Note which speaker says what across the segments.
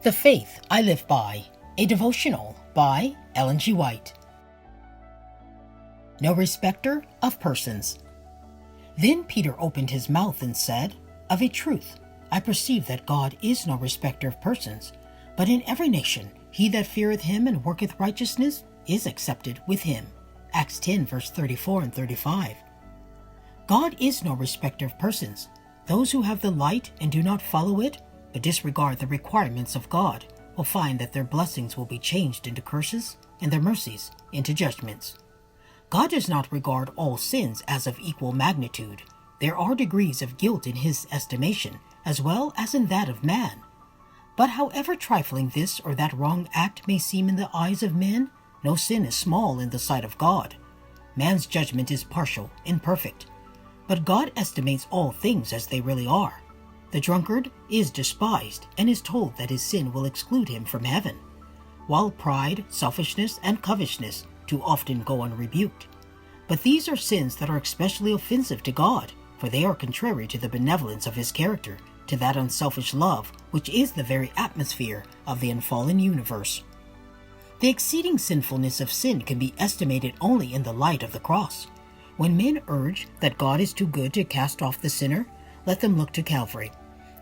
Speaker 1: The Faith I Live By, a devotional by Ellen G. White. No respecter of persons. Then Peter opened his mouth and said, Of a truth, I perceive that God is no respecter of persons, but in every nation he that feareth him and worketh righteousness is accepted with him. Acts 10, verse 34 and 35. God is no respecter of persons. Those who have the light and do not follow it, but disregard the requirements of God, will find that their blessings will be changed into curses and their mercies into judgments. God does not regard all sins as of equal magnitude. There are degrees of guilt in his estimation, as well as in that of man. But however trifling this or that wrong act may seem in the eyes of men, no sin is small in the sight of God. Man's judgment is partial, imperfect, but God estimates all things as they really are. The drunkard is despised and is told that his sin will exclude him from heaven, while pride, selfishness, and covetousness too often go unrebuked. But these are sins that are especially offensive to God, for they are contrary to the benevolence of his character, to that unselfish love which is the very atmosphere of the unfallen universe. The exceeding sinfulness of sin can be estimated only in the light of the cross. When men urge that God is too good to cast off the sinner, let them look to Calvary.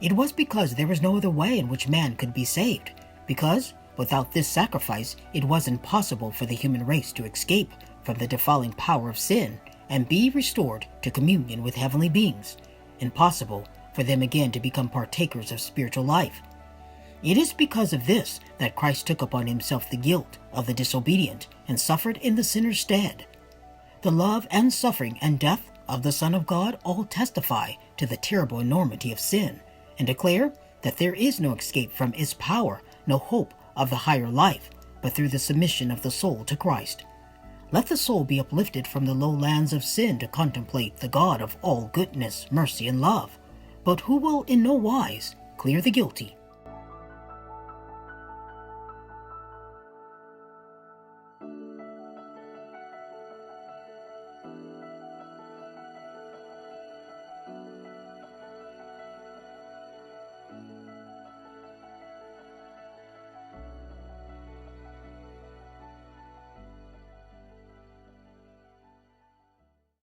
Speaker 1: It was because there was no other way in which man could be saved, because without this sacrifice it was impossible for the human race to escape from the defiling power of sin and be restored to communion with heavenly beings, impossible for them again to become partakers of spiritual life. It is because of this that Christ took upon himself the guilt of the disobedient and suffered in the sinner's stead. The love and suffering and death of the Son of God all testify to the terrible enormity of sin and declare that there is no escape from its power, no hope of the higher life, but through the submission of the soul to Christ. Let the soul be uplifted from the lowlands of sin to contemplate the God of all goodness, mercy, and love, but who will in no wise clear the guilty